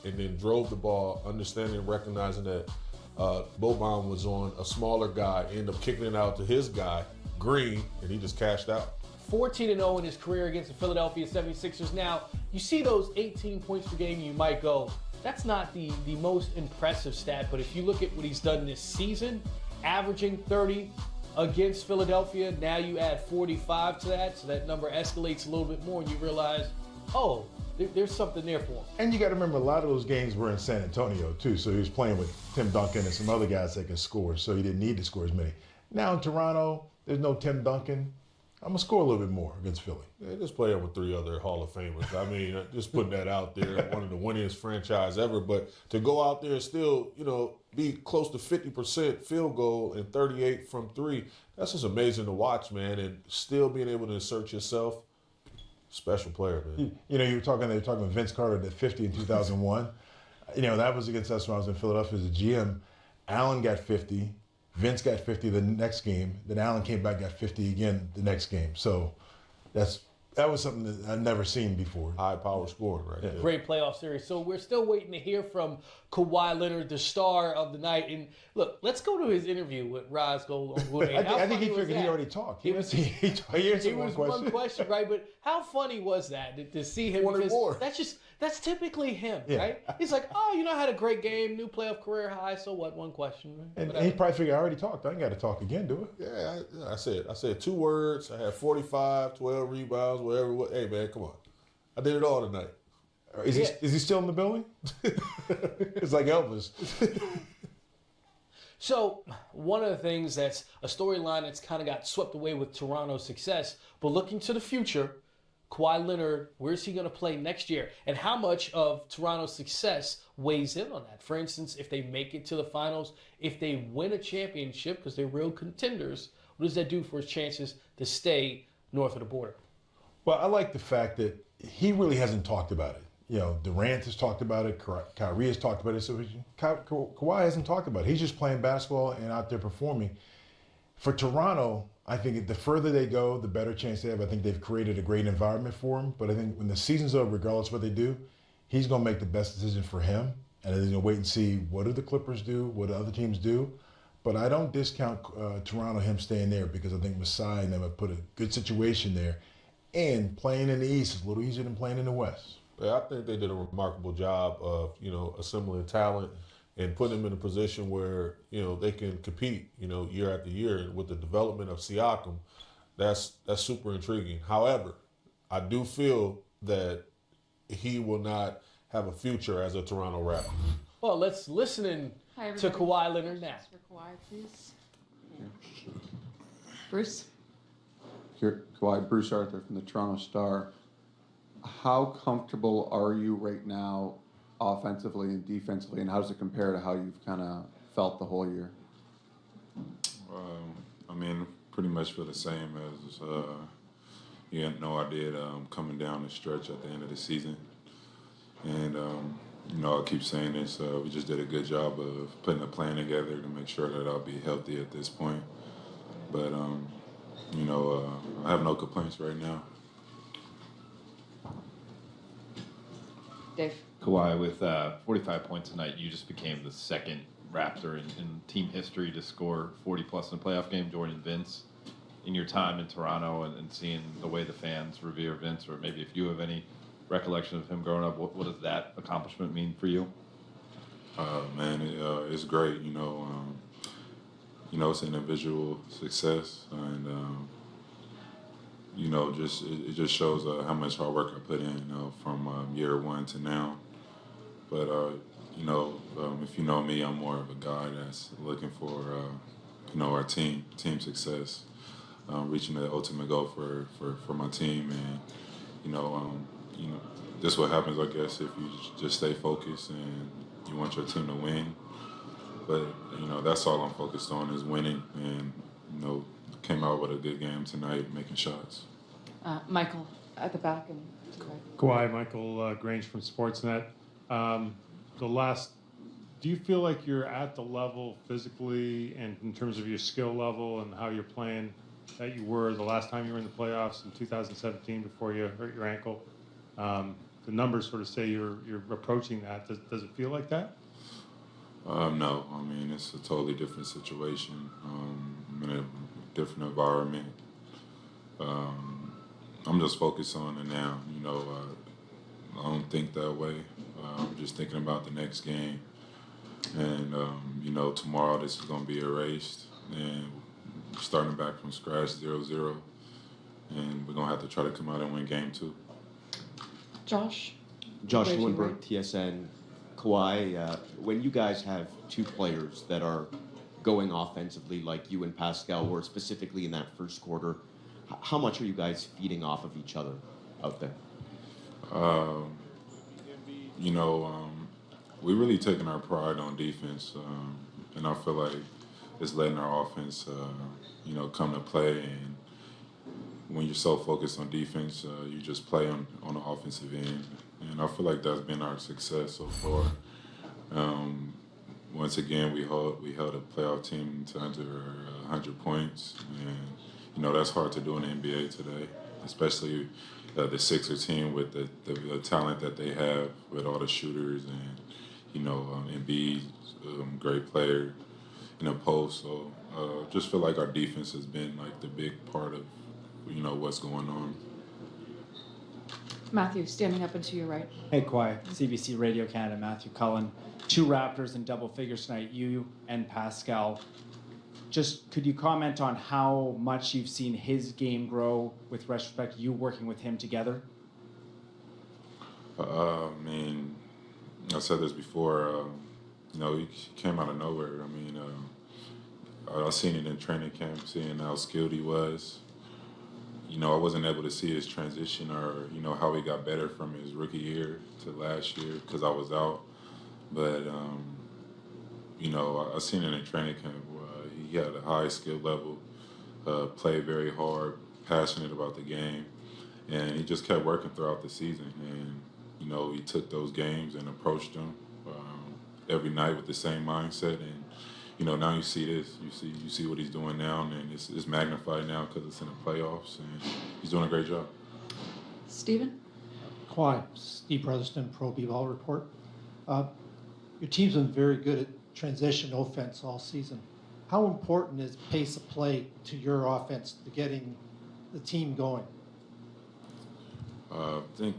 and then drove the ball, understanding and recognizing that Boban was on a smaller guy, ended up kicking it out to his guy, Green, and he just cashed out. 14-0 in his career against the Philadelphia 76ers. Now, you see those 18 points per game, you might go, that's not the most impressive stat, but if you look at what he's done this season, averaging 30 against Philadelphia, now you add 45 to that, so that number escalates a little bit more, and you realize, oh, there's something there for him. And you got to remember, a lot of those games were in San Antonio, too, so he was playing with Tim Duncan and some other guys that can score, so he didn't need to score as many. Now in Toronto, there's no Tim Duncan. I'm going to score a little bit more against Philly. Yeah, just playing with 3 other Hall of Famers. I mean, just putting that out there, one of the winningest franchise ever. But to go out there and still, be close to 50% field goal and 38 from 3, that's just amazing to watch, man. And still being able to insert yourself, special player, man. They were talking about Vince Carter at 50 in 2001. That was against us when I was in Philadelphia as a GM. Allen got 50. Vince got 50 the next game. Then Allen came back, got 50 again the next game. So that was something that I'd never seen before. High power scoring right there. Great playoff series. So we're still waiting to hear from Kawhi Leonard, the star of the night. And look, let's go to his interview with Raz Goldberg. I think he figured he already talked. He answered one question, right? But how funny was that to see him? Wanted more. That's typically him, Yeah. right? He's like, I had a great game, new playoff career high. So what? One question. And he probably figured I already talked. I ain't got to talk again, do it? Yeah, I said 2 words. I had 45, 12 rebounds, whatever. Hey, man, come on. I did it all tonight. Is he still in the building? It's like Elvis. So one of the things that's a storyline that's kind of got swept away with Toronto's success, but looking to the future, Kawhi Leonard, where's he going to play next year? And how much of Toronto's success weighs in on that? For instance, if they make it to the finals, if they win a championship, because they're real contenders, what does that do for his chances to stay north of the border? Well, I like the fact that he really hasn't talked about it. Durant has talked about it. Kyrie has talked about it. So Kawhi hasn't talked about it. He's just playing basketball and out there performing. For Toronto, I think the further they go, the better chance they have. I think they've created a great environment for him. But I think when the season's over, regardless of what they do, he's going to make the best decision for him. And he's going to wait and see what do the Clippers do, what do other teams do. But I don't discount Toronto, him staying there, because I think Masai and them have put a good situation there. And playing in the East is a little easier than playing in the West. Yeah, I think they did a remarkable job of, assembling talent and putting them in a position where, they can compete, year after year. And with the development of Siakam, that's super intriguing. However, I do feel that he will not have a future as a Toronto Raptor. Well, let's listen to Kawhi Leonard now. For Kawhi, please. Bruce? Here, Kawhi, Bruce Arthur from the Toronto Star. How comfortable are you right now offensively and defensively, and how does it compare to how you've kind of felt the whole year? Pretty much feel the same as you had no idea coming down the stretch at the end of the season. And, I keep saying this, we just did a good job of putting a plan together to make sure that I'll be healthy at this point. But, I have no complaints right now. Dave? Kawhi, with 45 points tonight, you just became the second Raptor in team history to score 40-plus in a playoff game, joining Vince. In your time in Toronto and seeing the way the fans revere Vince, or maybe if you have any recollection of him growing up, what does that accomplishment mean for you? It's great. It's an individual success, and it just shows how much hard work I put in, from year one to now. But if you know me, I'm more of a guy that's looking for our team success, reaching the ultimate goal for my team, and this is what happens, I guess, if you just stay focused and you want your team to win. But that's all I'm focused on is winning, and came out with a good game tonight, making shots. Michael, at the back. And Kawhi, Michael Grange from Sportsnet. Do you feel like you're at the level physically and in terms of your skill level and how you're playing that you were the last time you were in the playoffs in 2017 before you hurt your ankle? the numbers sort of say you're approaching that. Does it feel like that? No, I mean it's a totally different situation. I'm in a different environment. I'm just focused on the now. I don't think that way. I'm just thinking about the next game, and tomorrow this is going to be erased, and starting back from scratch, 0-0, and we're going to have to try to come out and win game 2. Josh? Josh Raise your Lindbergh, right. TSN. Kawhi, when you guys have two players that are going offensively like you and Pascal were specifically in that first quarter, how much are you guys feeding off of each other out there? We really taking our pride on defense, and I feel like it's letting our offense, come to play. And when you're so focused on defense, you just play on the offensive end. And I feel like that's been our success so far. Once again, we held a playoff team to under 100 points, and that's hard to do in the NBA today, especially the Sixer team with the talent that they have with all the shooters and Embiid, great player in a post. So just feel like our defense has been like the big part of what's going on. Matthew, standing up and to your right. Hey, Kawhi, CBC Radio Canada, Matthew Cullen. 2 Raptors in double figures tonight, you and Pascal. Just could you comment on how much you've seen his game grow with respect to you working with him together? I mean, I said this before, he came out of nowhere. I mean, I seen it in training camp, seeing how skilled he was. I wasn't able to see his transition or, how he got better from his rookie year to last year because I was out. But, I seen it in training camp. He had a high skill level, played very hard, passionate about the game, and he just kept working throughout the season. And, he took those games and approached them every night with the same mindset. And, now you see this. You see what he's doing now, and it's magnified now because it's in the playoffs, and he's doing a great job. Stephen? Kawhi, Steve Brotherston, Pro B-Ball Report. Your team's been very good at transition offense all season. How important is pace of play to your offense to getting the team going? I think,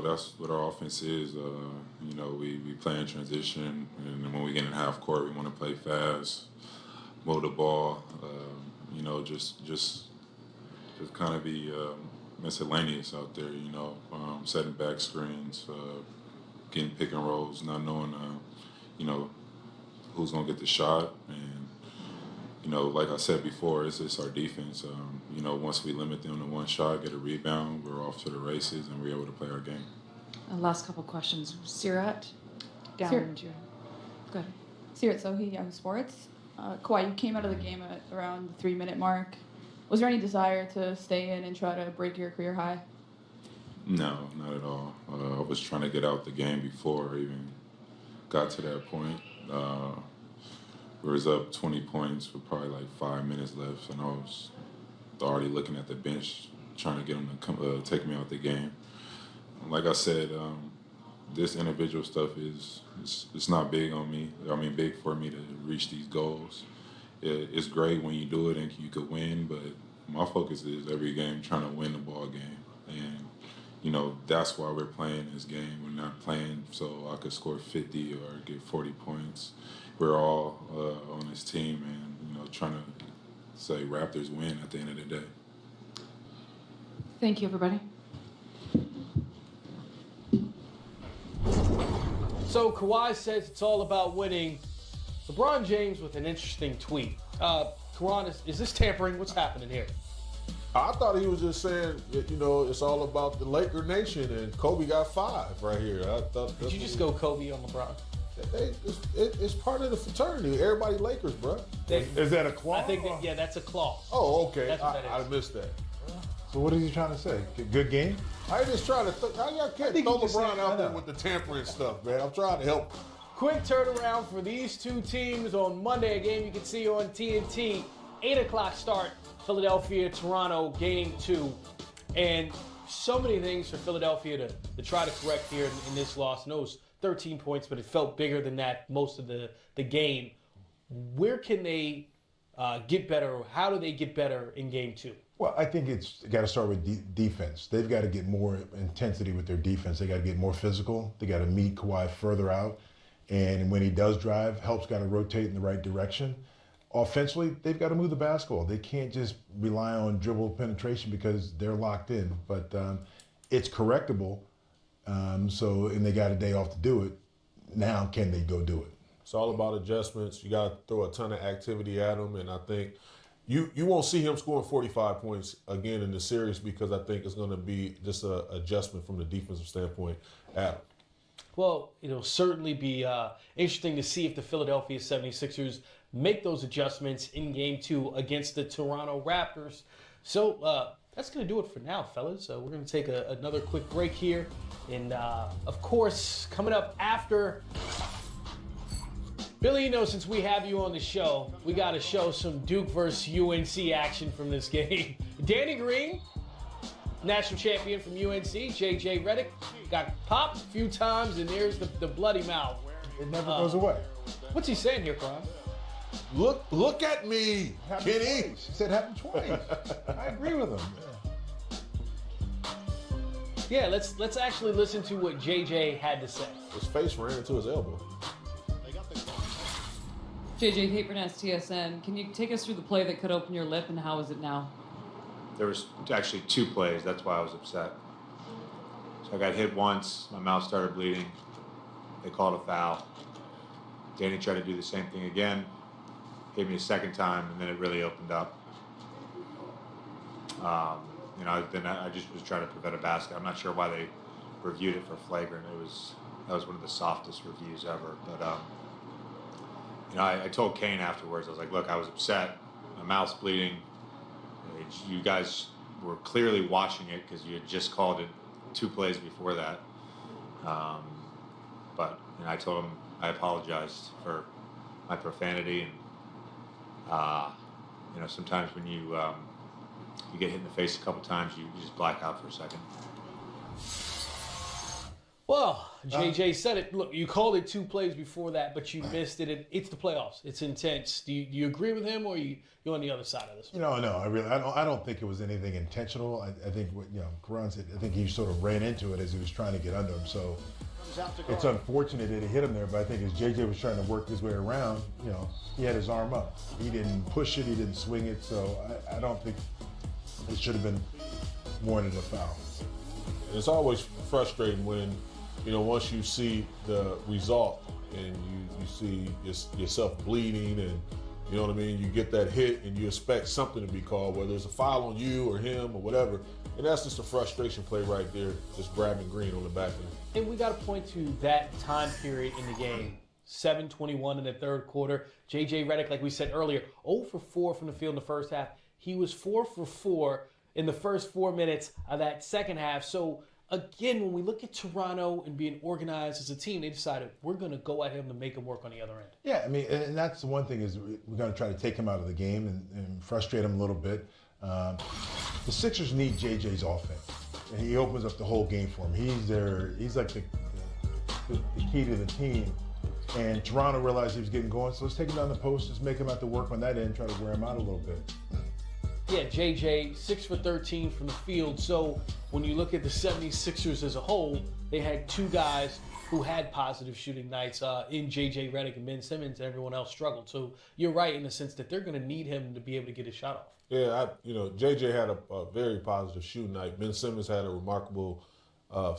that's what our offense is. We play in transition, and when we get in half court, we want to play fast, move the ball, just kind of be miscellaneous out there, setting back screens, getting pick and rolls, not knowing, who's going to get the shot. And, like I said before, it's our defense. Once we limit them to one shot, get a rebound, we're off to the races, and we're able to play our game. Last couple questions. Sirat? Down. Sirat. Go ahead. Sirat Sohi, Yahoo Sports. Kawhi, you came out of the game at around the 3-minute mark. Was there any desire to stay in and try to break your career high? No, not at all. I was trying to get out the game before I even got to that point. We was up 20 points with probably like 5 minutes left, and I was already looking at the bench trying to get them to come, take me out the game. Like I said, this individual stuff it's not big on me. I mean, big for me to reach these goals. It's great when you do it and you could win, but my focus is every game trying to win the ball game. And, that's why we're playing this game. We're not playing so I could score 50 or get 40 points. We're all on this team and, trying to say Raptors win at the end of the day. Thank you, everybody. So Kawhi says it's all about winning. LeBron James with an interesting tweet. Karan, is this tampering? What's happening here? I thought he was just saying that, it's all about the Laker nation, and Kobe got 5 right here. I thought. Did you just go Kobe on LeBron? It's part of the fraternity. Everybody Lakers, bro. Is that a clause? I think that's a clause. Oh, okay. That's what that I is. missed that. So what is he trying to say? Good game? I just trying to. I can't think throw he just LeBron said out there that. with the tampering stuff, man. I'm trying to help. Quick turnaround for these two teams on Monday. A game you can see on TNT. 8 o'clock start. Philadelphia, Toronto, game 2. And so many things for Philadelphia to try to correct here in this loss. I know it was 13 points, but it felt bigger than that most of the game. Where can they get better, or how do they get better in game 2? Well, I think it's got to start with defense. They've got to get more intensity with their defense. They got to get more physical. They got to meet Kawhi further out. And when he does drive, help's got to rotate in the right direction. Offensively, they've got to move the basketball. They can't just rely on dribble penetration because they're locked in. But it's correctable. And they got a day off to do it. Now, can they go do it? It's all about adjustments. You got to throw a ton of activity at him, and I think you won't see him scoring 45 points again in the series because I think it's going to be just an adjustment from the defensive standpoint at him. Well, it'll certainly be interesting to see if the Philadelphia 76ers make those adjustments in game 2 against the Toronto Raptors. So that's going to do it for now, fellas. We're going to take another quick break here. And, of course, coming up after... Billy, you know, since we have you on the show, we got to show some Duke versus UNC action from this game. Danny Green, national champion from UNC, JJ Redick, got popped a few times, and there's the bloody mouth. It never goes away. What's he saying here, Kron? Look at me, Kenny. He said happened twice. I agree with him. Yeah, let's actually listen to what JJ had to say. His face ran into his elbow. JJ Caperness, TSN. Can you take us through the play that could open your lip, and how is it now? There was actually 2 plays. That's why I was upset. So I got hit once. My mouth started bleeding. They called a foul. Danny tried to do the same thing again. Hit me a second time, and then it really opened up. Then I just was trying to prevent a basket. I'm not sure why they reviewed it for flagrant. That was one of the softest reviews ever. But I told Kane afterwards. I was like, "Look, I was upset. My mouth's bleeding. You guys were clearly watching it because you had just called it 2 plays before that." But I told him I apologized for my profanity, and sometimes when you get hit in the face a couple times, you just black out for a second. Well, JJ said it. Look, you called it 2 plays before that, but you missed it. It's the playoffs. It's intense. Do you agree with him, or are you on the other side of this? No, I don't think it was anything intentional. I think what Karan said. I think he sort of ran into it as he was trying to get under him. So it's unfortunate that it hit him there. But I think as JJ was trying to work his way around, he had his arm up. He didn't push it. He didn't swing it. So I don't think it should have been warranted a foul. It's always frustrating when, once you see the result and you see yourself bleeding and, you know what I mean, you get that hit and you expect something to be called, whether it's a foul on you or him or whatever. And that's just a frustration play right there, just grabbing Green on the back end. And we got to point to that time period in the game. 7:21 in the third quarter. JJ Redick, like we said earlier, 0 for 4 from the field in the first half. He was 4 for 4 in the first 4 minutes of that second half. So, again, when we look at Toronto and being organized as a team, they decided we're going to go at him to make him work on the other end. Yeah, I mean, and that's the one thing is we're going to try to take him out of the game and frustrate him a little bit. The Sixers need JJ's offense, and he opens up the whole game for him. He's like the key to the team. And Toronto realized he was getting going, so let's take him down the post, just make him have to work on that end, try to wear him out a little bit. Yeah, JJ, 6 for 13 from the field. So when you look at the 76ers as a whole, they had 2 guys who had positive shooting nights in JJ Redick and Ben Simmons, and everyone else struggled. So you're right in the sense that they're going to need him to be able to get his shot off. Yeah, JJ had a very positive shooting night. Ben Simmons had a remarkable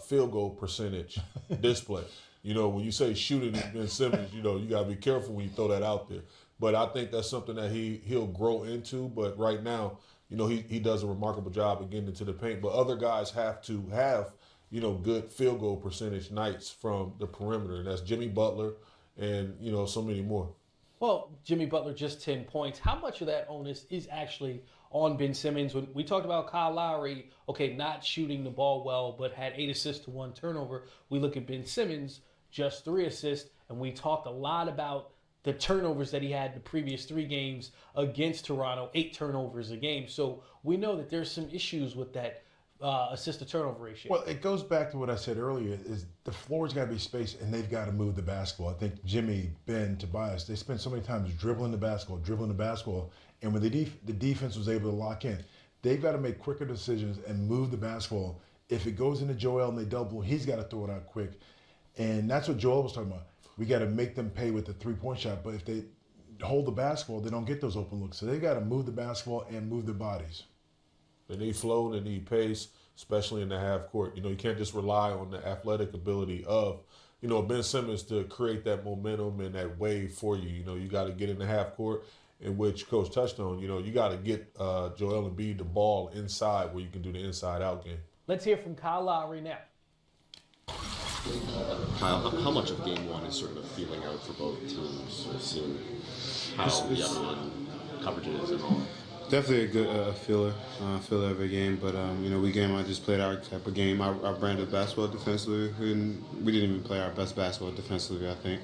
field goal percentage display. When you say shooting Ben Simmons, you got to be careful when you throw that out there. But I think that's something that he'll grow into. But right now, he does a remarkable job of getting into the paint. But other guys have to have, good field goal percentage nights from the perimeter. And that's Jimmy Butler and, so many more. Well, Jimmy Butler just 10 points. How much of that onus is actually on Ben Simmons? When we talked about Kyle Lowry, not shooting the ball well, but had 8 assists to 1 turnover. We look at Ben Simmons, just 3 assists, and we talked a lot about the turnovers that he had in the previous 3 games against Toronto, 8 turnovers a game. So we know that there's some issues with that assist to turnover ratio. Well, it goes back to what I said earlier: is the floor's got to be spaced, and they've got to move the basketball. I think Jimmy, Ben, Tobias, they spent so many times dribbling the basketball, and when the defense was able to lock in, they've got to make quicker decisions and move the basketball. If it goes into Joel and they double, he's got to throw it out quick, and that's what Joel was talking about. We got to make them pay with the three-point shot, but if they hold the basketball, they don't get those open looks. So they got to move the basketball and move their bodies. They need flow, they need pace, especially in the half court. You can't just rely on the athletic ability of, Ben Simmons to create that momentum and that wave for you. You got to get in the half court, in which Coach touched on. You got to get Joel Embiid the ball inside where you can do the inside-out game. Let's hear from Kyle Lowry now. Kyle, how much of game one is sort of a feeling out for both teams, sort of seeing how the other one coverages and all? Definitely a good filler of a game, but we just played our type of game, our brand of basketball defensively, and we didn't even play our best basketball defensively, I think.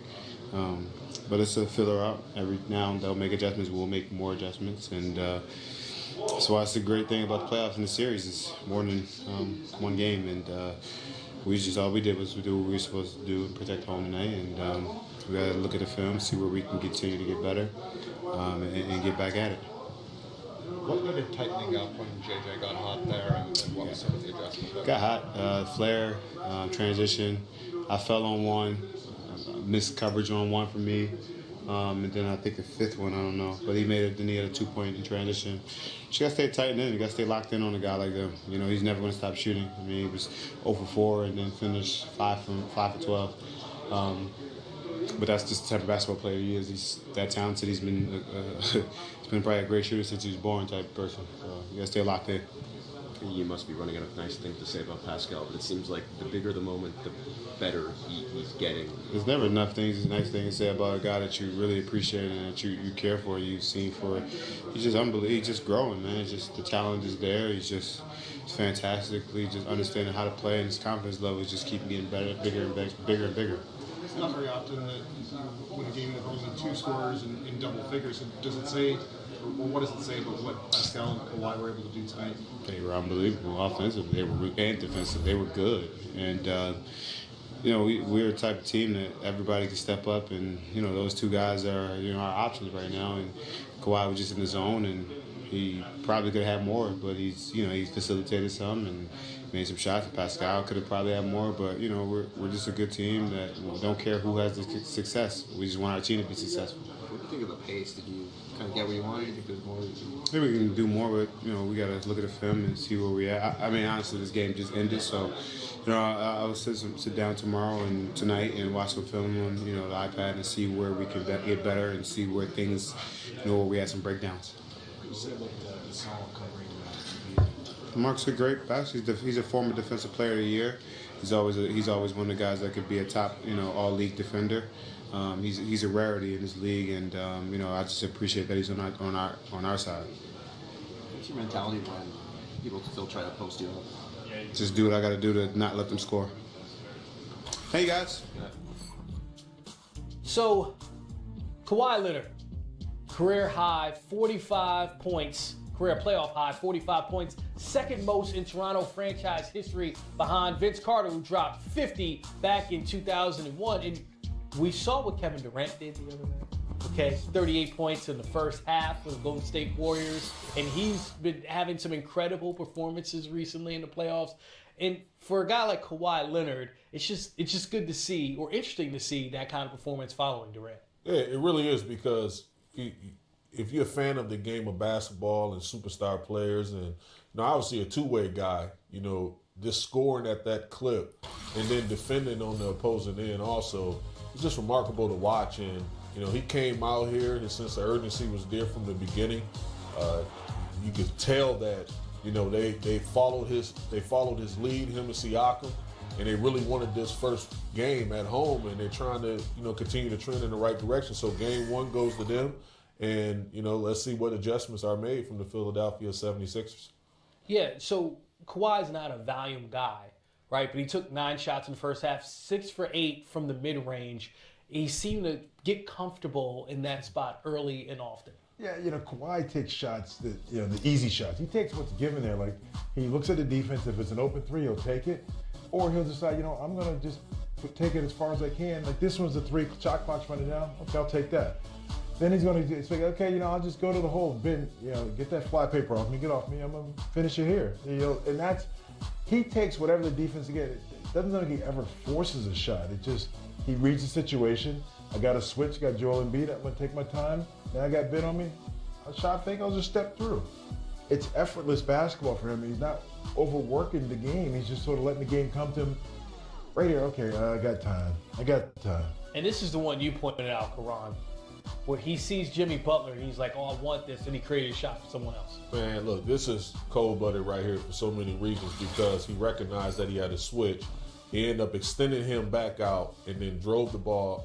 But it's a filler out. Every now they'll make adjustments, we'll make more adjustments, and that's why it's a great thing about the playoffs in the series. It's more than one game, and all we did was do what we were supposed to do and protect home tonight, and we got to look at the film, see where we can continue to get better, and get back at it. What needed tightening up when JJ got hot there, and what was some of the adjustments? Got hot, flare, transition. I fell on one, missed coverage on one for me, and then I think the fifth one, I don't know. But he had a 2-point in transition. You got to stay tight in. You got to stay locked in on a guy like them. He's never going to stop shooting. I mean, he was 0 for 4 and then finished 5 for 12. But that's just the type of basketball player he is. He's that talented. He's been probably a great shooter since he was born type of person. So you got to stay locked in. You must be running out of nice things to say about Pascal, but it seems like the bigger the moment, the better he's getting. There's never enough things, nice things to say about a guy that you really appreciate and that you care for, you've seen for. He's just unbelievable. He's just growing, man. It's just the talent is there. He's fantastically just understanding how to play, and his confidence level is just keeping getting better, bigger and bigger. It's not very often that you win a game with only 2 scorers in double figures. Does it say, or what does it say about what Pascal and Kawhi were able to do tonight? They were unbelievable offensively. And defensive. They were good. And, we're a type of team that everybody can step up. And, those 2 guys are, our options right now. And Kawhi was just in the zone, and he probably could have more, but he's facilitated some and made some shots. Pascal could have probably had more, but we're just a good team that don't care who has the success. We just want our team to be successful. What do you think of the pace? Did you kind of get what you wanted? Do you think there's more? Maybe we can do more, but we got to look at the film and see where we at. I mean, honestly, this game just ended, so I will sit down tomorrow and tonight and watch some film on the iPad and see where we can get better and see where things, where we had some breakdowns. You said about the solid covering. Mark's a great basketball. He's a former Defensive Player of the Year. He's always one of the guys that could be a top, all-league defender. He's a rarity in this league, and I just appreciate that he's on our side. What's your mentality when people still try to post you up? Just do what I got to do to not let them score. Hey guys. So, Kawhi Leonard, career high 45 points. Career playoff high, 45 points, second most in Toronto franchise history behind Vince Carter, who dropped 50 back in 2001. And we saw what Kevin Durant did the other night. Okay, 38 points in the first half for the Golden State Warriors. And he's been having some incredible performances recently in the playoffs. And for a guy like Kawhi Leonard, it's just good to see, or interesting to see, that kind of performance following Durant. Yeah, it really is, because if you're a fan of the game of basketball and superstar players, and obviously a two-way guy, just scoring at that clip and then defending on the opposing end also, it's just remarkable to watch. And he came out here, and since the urgency was there from the beginning, you could tell that they followed his lead, him and Siakam, and they really wanted this first game at home, and they're trying to continue to trend in the right direction. So game 1 goes to them. And, let's see what adjustments are made from the Philadelphia 76ers. Yeah, so Kawhi's not a volume guy, right? But he took 9 shots in the first half, 6 for 8 from the mid-range. He seemed to get comfortable in that spot early and often. Yeah, Kawhi takes shots that, the easy shots. He takes what's given there. Like, he looks at the defense. If it's an open three, he'll take it. Or he'll decide, I'm going to just take it as far as I can. Like, this one's a three, shot clock's running down. Okay, I'll take that. Then he's going to say, okay, I'll just go to the hole, get that fly paper off me, get off me. I'm going to finish it here. And that's, he takes whatever the defense again. It doesn't look like he ever forces a shot. It just, he reads the situation. I got to switch, got Joel Embiid. I'm going to take my time. Now I got Ben on me. A shot fake, I'll just step through. It's effortless basketball for him. He's not overworking the game. He's just sort of letting the game come to him. Right here, okay, I got time. And this is the one you pointed out, Karan, where he sees Jimmy Butler, he's like, oh, I want this, and he created a shot for someone else. Man, look, this is cold-blooded right here for so many reasons because he recognized that he had to switch. He ended up extending him back out and then drove the ball